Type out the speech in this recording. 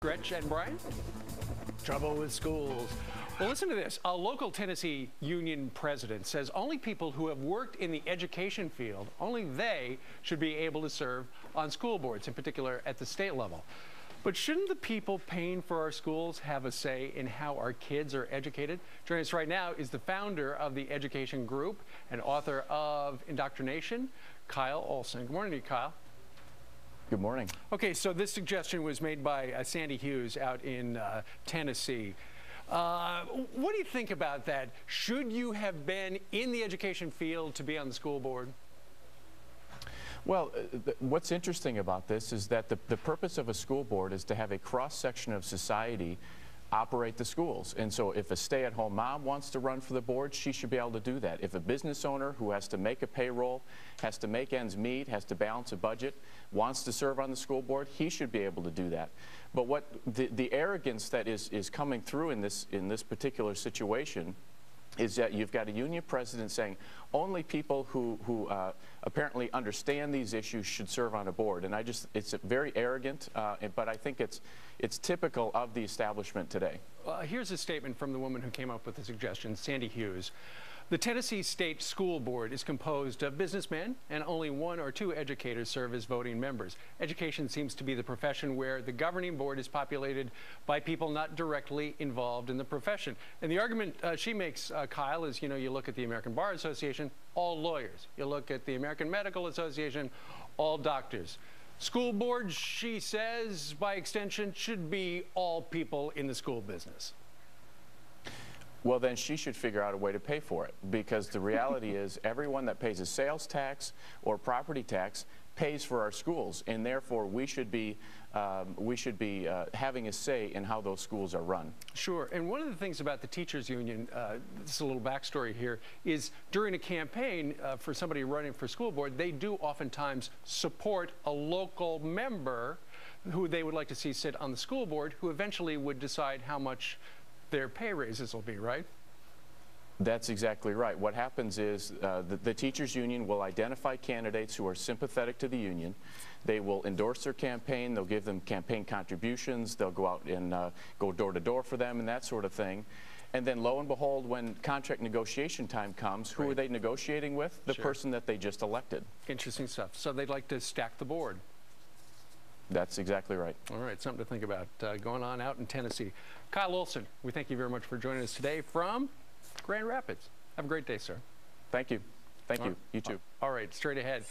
Gretch and Brian? Trouble with schools. Well, listen to this. A local Tennessee union president says only people who have worked in the education field, only they should be able to serve on school boards, in particular at the state level. But shouldn't the people paying for our schools have a say in how our kids are educated? Joining us right now is the founder of the Education Group and author of Indoctrination, Kyle Olson. Good morning to you, Kyle. Good morning. Okay, so this suggestion was made by Sandy Hughes out in Tennessee. What do you think about that? Should you have been in the education field to be on the school board? Well, what's interesting about this is that the purpose of a school board is to have a cross-section of society operate the schools. And so if a stay-at-home mom wants to run for the board, she should be able to do that. If a business owner who has to make a payroll, has to make ends meet, has to balance a budget, wants to serve on the school board, he should be able to do that. But what the arrogance that is coming through in this particular situation is that you've got a union president saying only people who apparently understand these issues should serve on a board. And it's very arrogant, but I think it's typical of the establishment today. Here's a statement from the woman who came up with the suggestion, Sandy Hughes. The Tennessee State School Board is composed of businessmen, and only one or two educators serve as voting members. Education seems to be the profession where the governing board is populated by people not directly involved in the profession. And the argument she makes, Kyle, is, you look at the American Bar Association, all lawyers. You look at the American Medical Association, all doctors. School board, she says, by extension, should be all people in the school business. Well, then she should figure out a way to pay for it, because the reality is everyone that pays a sales tax or property tax pays for our schools, and therefore we should be having a say in how those schools are run. Sure, and one of the things about the teachers union, this is a little backstory here, is during a campaign for somebody running for school board, they do oftentimes support a local member who they would like to see sit on the school board, who eventually would decide how much their pay raises will be, right? That's exactly right. What happens is the teachers union will identify candidates who are sympathetic to the union. They will endorse their campaign. They'll give them campaign contributions. They'll go out and go door to door for them and that sort of thing. And then lo and behold, when contract negotiation time comes, who are they negotiating with? The person that they just elected. Interesting stuff. So they'd like to stack the board. That's exactly right. All right, something to think about going on out in Tennessee. Kyle Olson, we thank you very much for joining us today from Grand Rapids. Have a great day, sir. Thank you. Thank you. You too. All right, straight ahead.